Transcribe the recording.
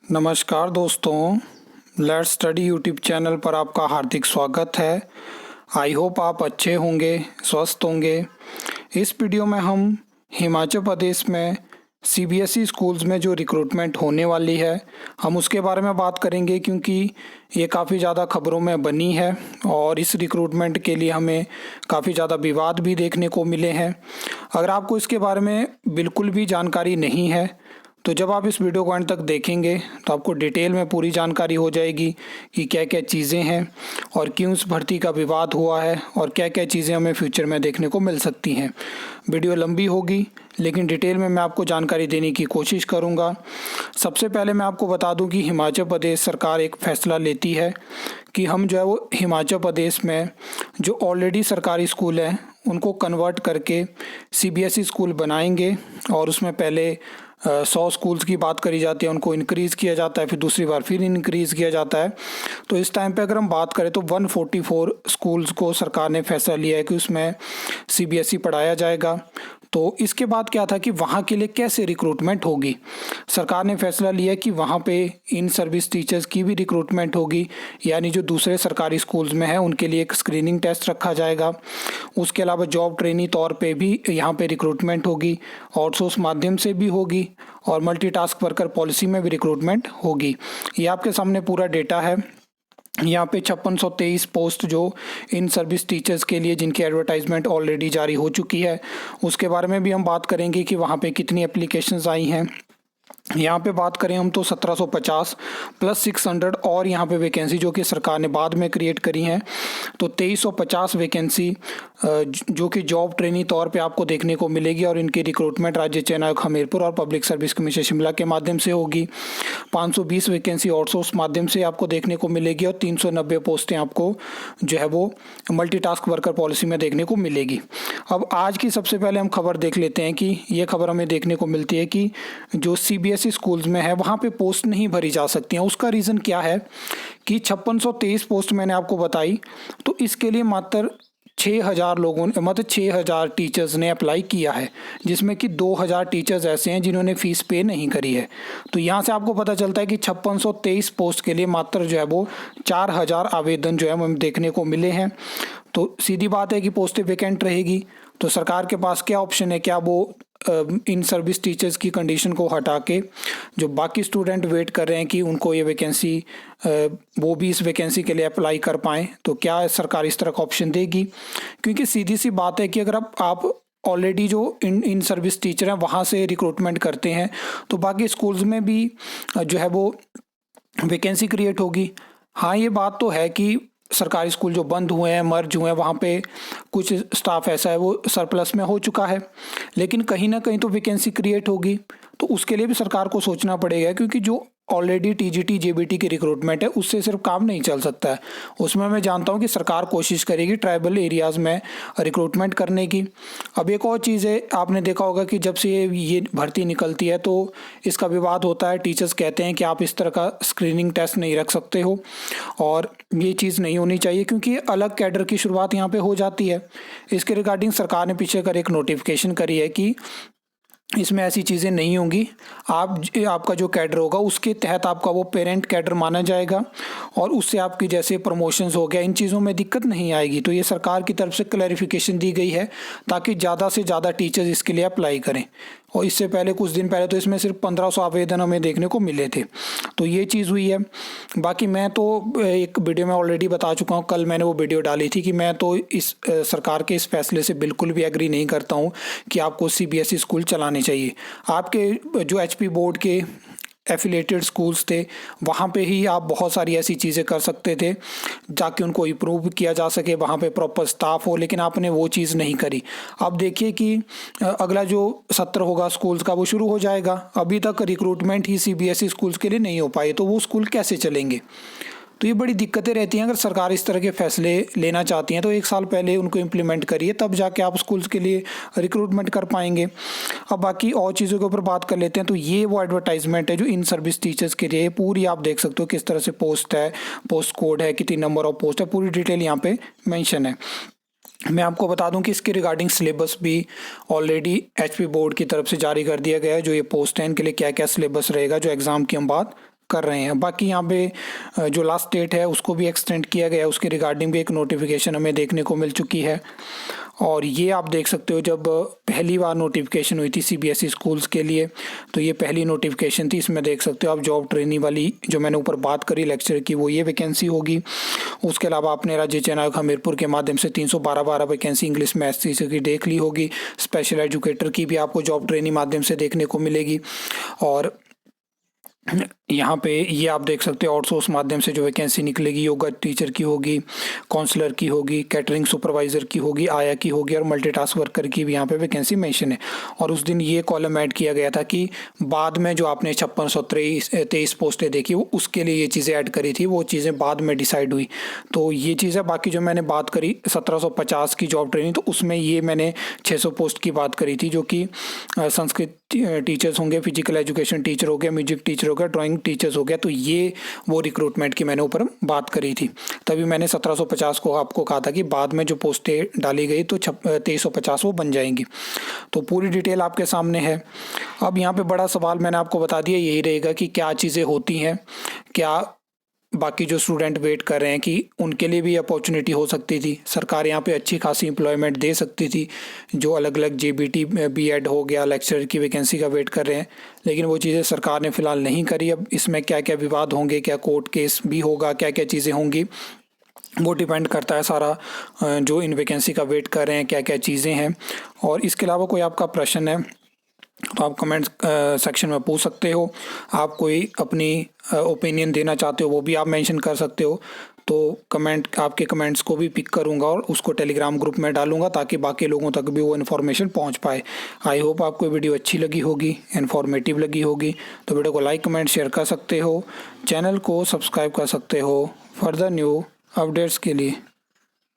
नमस्कार दोस्तों, let's study YouTube channel पर आपका हार्दिक स्वागत है। आई होप आप अच्छे होंगे, स्वस्थ होंगे। इस वीडियो में हम हिमाचल प्रदेश में सीबीएसई स्कूल्स में जो रिक्रूटमेंट होने वाली है हम उसके बारे में बात करेंगे, क्योंकि ये काफ़ी ज़्यादा खबरों में बनी है और इस रिक्रूटमेंट के लिए हमें काफ़ी ज़्यादा विवाद भी देखने को मिले हैं। अगर आपको इसके बारे में बिल्कुल भी जानकारी नहीं है तो जब आप इस वीडियो को अंत तक देखेंगे तो आपको डिटेल में पूरी जानकारी हो जाएगी कि क्या क्या चीज़ें हैं और क्यों इस भर्ती का विवाद हुआ है और क्या क्या चीज़ें हमें फ्यूचर में देखने को मिल सकती हैं। वीडियो लंबी होगी लेकिन डिटेल में मैं आपको जानकारी देने की कोशिश करूंगा। सबसे पहले मैं आपको बता दूं कि हिमाचल प्रदेश सरकार एक फ़ैसला लेती है कि हम जो है वो हिमाचल प्रदेश में जो ऑलरेडी सरकारी स्कूल हैं उनको कन्वर्ट करके सीबीएसई स्कूल बनाएंगे और उसमें पहले 100 स्कूल्स की बात करी जाती है, उनको इंक्रीज़ किया जाता है, फिर दूसरी बार फिर इंक्रीज़ किया जाता है। तो इस टाइम पे अगर हम बात करें तो 144 स्कूल्स को सरकार ने फैसला लिया है कि उसमें सीबीएसई पढ़ाया जाएगा। तो इसके बाद क्या था कि वहाँ के लिए कैसे रिक्रूटमेंट होगी। सरकार ने फैसला लिया कि वहाँ पे इन सर्विस टीचर्स की भी रिक्रूटमेंट होगी, यानी जो दूसरे सरकारी स्कूल्स में है उनके लिए एक स्क्रीनिंग टेस्ट रखा जाएगा। उसके अलावा जॉब ट्रेनी तौर पे भी यहाँ पे रिक्रूटमेंट होगी, आउटसोर्स माध्यम से भी होगी और मल्टीटास्क वर्कर पॉलिसी में भी रिक्रूटमेंट होगी। ये आपके सामने पूरा डेटा है। यहाँ पे 5623 पोस्ट जो इन सर्विस टीचर्स के लिए जिनकी एडवर्टाइजमेंट ऑलरेडी जारी हो चुकी है उसके बारे में भी हम बात करेंगे कि वहाँ पे कितनी एप्लीकेशंस आई हैं। यहाँ पे बात करें हम तो 1750 प्लस 600 और यहाँ पे वैकेंसी जो कि सरकार ने बाद में क्रिएट करी हैं, तो 2350 वैकेंसी जो कि जॉब ट्रेनी तौर पे आपको देखने को मिलेगी और इनकी रिक्रूटमेंट राज्य चयन आयोग हमीरपुर और पब्लिक सर्विस कमीशन शिमला के माध्यम से होगी। 520 वैकेंसी आउटसोर्स माध्यम से आपको देखने को मिलेगी और 390 पोस्टें आपको जो है वो मल्टीटास्क वर्कर पॉलिसी में देखने को मिलेगी। अब आज की सबसे पहले हम खबर देख लेते हैं कि ये खबर हमें देखने को मिलती है कि जो सीबीएसई स्कूल्स में है वहाँ पे पोस्ट नहीं भरी जा सकती हैं। उसका रीज़न क्या है कि 5623 पोस्ट मैंने आपको बताई, तो इसके लिए मात्र 6000 लोगों ने मतलब 6000 टीचर्स ने अप्लाई किया है, जिसमें कि 2000 टीचर्स ऐसे हैं जिन्होंने फ़ीस पे नहीं करी है। तो यहाँ से आपको पता चलता है कि 5623 पोस्ट के लिए मात्र जो है वो 4000 आवेदन जो है हमें देखने को मिले हैं। तो सीधी बात है कि पोस्टें वैकेंट रहेगी, तो सरकार के पास क्या ऑप्शन है, क्या वो इन सर्विस टीचर्स की कंडीशन को हटा के जो बाकी स्टूडेंट वेट कर रहे हैं कि उनको ये वैकेंसी वो भी इस वैकेंसी के लिए अप्लाई कर पाएँ, तो क्या सरकार इस तरह का ऑप्शन देगी? क्योंकि सीधी सी बात है कि अगर आप ऑलरेडी जो इन सर्विस टीचर हैं वहाँ से रिक्रूटमेंट करते हैं तो बाकी स्कूल्स में भी जो है वो वैकेंसी क्रिएट होगी। हाँ, ये बात तो है कि सरकारी स्कूल जो बंद हुए हैं, मर्ज हुए हैं, वहाँ पे कुछ स्टाफ ऐसा है वो सरप्लस में हो चुका है, लेकिन कहीं ना कहीं तो वैकेंसी क्रिएट होगी। तो उसके लिए भी सरकार को सोचना पड़ेगा, क्योंकि जो ऑलरेडी टीजीटी जेबीटी की रिक्रूटमेंट है उससे सिर्फ काम नहीं चल सकता है। उसमें मैं जानता हूँ कि सरकार कोशिश करेगी ट्राइबल एरियाज़ में रिक्रूटमेंट करने की। अब एक और चीज़ है, आपने देखा होगा कि जब से ये भर्ती निकलती है तो इसका विवाद होता है। टीचर्स कहते हैं कि आप इस तरह का स्क्रीनिंग टेस्ट नहीं रख सकते हो और ये चीज़ नहीं होनी चाहिए, क्योंकि अलग कैडर की शुरुआत यहाँ पे हो जाती है। इसके रिगार्डिंग सरकार ने पीछे कर एक नोटिफिकेशन करी है कि इसमें ऐसी चीज़ें नहीं होंगी। आपका जो कैडर होगा उसके तहत आपका वो पेरेंट कैडर माना जाएगा और उससे आपकी जैसे प्रमोशंस हो गया, इन चीज़ों में दिक्कत नहीं आएगी। तो ये सरकार की तरफ से क्लैरिफिकेशन दी गई है ताकि ज़्यादा से ज़्यादा टीचर्स इसके लिए अप्लाई करें। और इससे पहले कुछ दिन पहले तो इसमें सिर्फ 1500 आवेदन हमें देखने को मिले थे। तो ये चीज़ हुई है। बाकी मैं तो एक वीडियो में ऑलरेडी बता चुका हूँ, कल मैंने वो वीडियो डाली थी कि मैं तो इस सरकार के इस फैसले से बिल्कुल भी एग्री नहीं करता हूँ कि आपको सीबीएसई स्कूल चलाने चाहिए। आपके जो एचपी बोर्ड के एफिलेटेड स्कूल्स थे वहाँ पे ही आप बहुत सारी ऐसी चीज़ें कर सकते थे ताकि उनको इम्प्रूव किया जा सके, वहाँ पे प्रॉपर स्टाफ हो, लेकिन आपने वो चीज़ नहीं करी। अब देखिए कि अगला जो सत्र होगा स्कूल्स का वो शुरू हो जाएगा। अभी तक रिक्रूटमेंट ही सीबीएसई स्कूल्स के लिए नहीं हो पाई, तो वो स्कूल कैसे चलेंगे? तो ये बड़ी दिक्कतें रहती हैं। अगर सरकार इस तरह के फैसले लेना चाहती हैं तो 1 साल पहले उनको इम्प्लीमेंट करिए, तब जाके आप स्कूल्स के लिए रिक्रूटमेंट कर पाएंगे। अब बाकी और चीज़ों के ऊपर बात कर लेते हैं। तो ये वो एडवर्टाइजमेंट है जो इन सर्विस टीचर्स के लिए पूरी आप देख सकते हो किस तरह से पोस्ट है, पोस्ट कोड है, कितनी नंबर ऑफ पोस्ट है, पूरी डिटेल यहाँ पे मेंशन है। मैं आपको बता दूं कि इसके रिगार्डिंग सिलेबस भी ऑलरेडी एचपी बोर्ड की तरफ से जारी कर दिया गया है। जो ये पोस्ट है इनके लिए क्या क्या सिलेबस रहेगा, जो एग्ज़ाम की हम बात कर रहे हैं। बाकी यहाँ पे जो लास्ट डेट है उसको भी एक्सटेंड किया गया है, उसके रिगार्डिंग भी एक नोटिफिकेशन हमें देखने को मिल चुकी है। और ये आप देख सकते हो, जब पहली बार नोटिफिकेशन हुई थी सीबीएसई स्कूल्स के लिए, तो ये पहली नोटिफिकेशन थी। इसमें देख सकते हो आप जॉब ट्रेनिंग वाली जो मैंने ऊपर बात करी लेक्चर की, वो ये वैकेंसी होगी। उसके अलावा आपने राज्य चयन आयोग हमीरपुर के माध्यम से 312 वैकेंसी इंग्लिश मैथ्स की देख ली होगी। स्पेशल एजुकेटर की भी आपको जॉब ट्रेनिंग माध्यम से देखने को मिलेगी। और यहाँ पे ये आप देख सकते हो आउटसोर्स माध्यम से जो वैकेंसी निकलेगी, योगा टीचर की होगी, काउंसलर की होगी, कैटरिंग सुपरवाइजर की होगी, आया की होगी, और मल्टीटास्क वर्कर की भी यहाँ पे वैकेंसी मेंशन है। और उस दिन ये कॉलम ऐड किया गया था कि बाद में जो आपने 5623 पोस्टें देखी वो उसके लिए ये चीज़ें ऐड करी थी, वो चीज़ें बाद में डिसाइड हुई। तो ये चीज़ है। बाकी जो मैंने बात करी 1750 की जॉब ट्रेनिंग, तो उसमें ये मैंने 600 पोस्ट की बात करी थी, जो कि संस्कृत टीचर्स होंगे, फिजिकल एजुकेशन टीचर हो गया, म्यूजिक टीचर हो गया, ड्राइंग टीचर्स हो गया। तो ये वो रिक्रूटमेंट की मैंने ऊपर बात करी थी। तभी मैंने 1750 को आपको कहा था कि बाद में जो पोस्टें डाली गई तो 2350 वो बन जाएंगी। तो पूरी डिटेल आपके सामने है। अब यहाँ पे बड़ा सवाल मैंने आपको बता दिया, यही रहेगा कि क्या चीज़ें होती हैं, क्या बाकी जो स्टूडेंट वेट कर रहे हैं कि उनके लिए भी अपॉर्चुनिटी हो सकती थी, सरकार यहाँ पे अच्छी खासी एम्प्लॉयमेंट दे सकती थी। जो अलग अलग जेबीटी बीएड हो गया, लेक्चरर की वैकेंसी का वेट कर रहे हैं, लेकिन वो चीज़ें सरकार ने फिलहाल नहीं करी। अब इसमें क्या क्या विवाद होंगे, क्या कोर्ट केस भी होगा, क्या क्या चीज़ें होंगी, वो डिपेंड करता है सारा जो इन वैकेंसी का वेट कर रहे हैं क्या क्या चीज़ें हैं। और इसके अलावा कोई आपका प्रश्न है तो आप कमेंट सेक्शन में पूछ सकते हो। आप कोई अपनी ओपिनियन देना चाहते हो वो भी आप मेंशन कर सकते हो। तो आपके कमेंट्स को भी पिक करूंगा और उसको टेलीग्राम ग्रुप में डालूंगा ताकि बाकी लोगों तक भी वो इन्फॉर्मेशन पहुंच पाए। आई होप आपको वीडियो अच्छी लगी होगी, इन्फॉर्मेटिव लगी होगी। तो वीडियो को लाइक कमेंट शेयर कर सकते हो, चैनल को सब्सक्राइब कर सकते हो फर्दर न्यू अपडेट्स के लिए।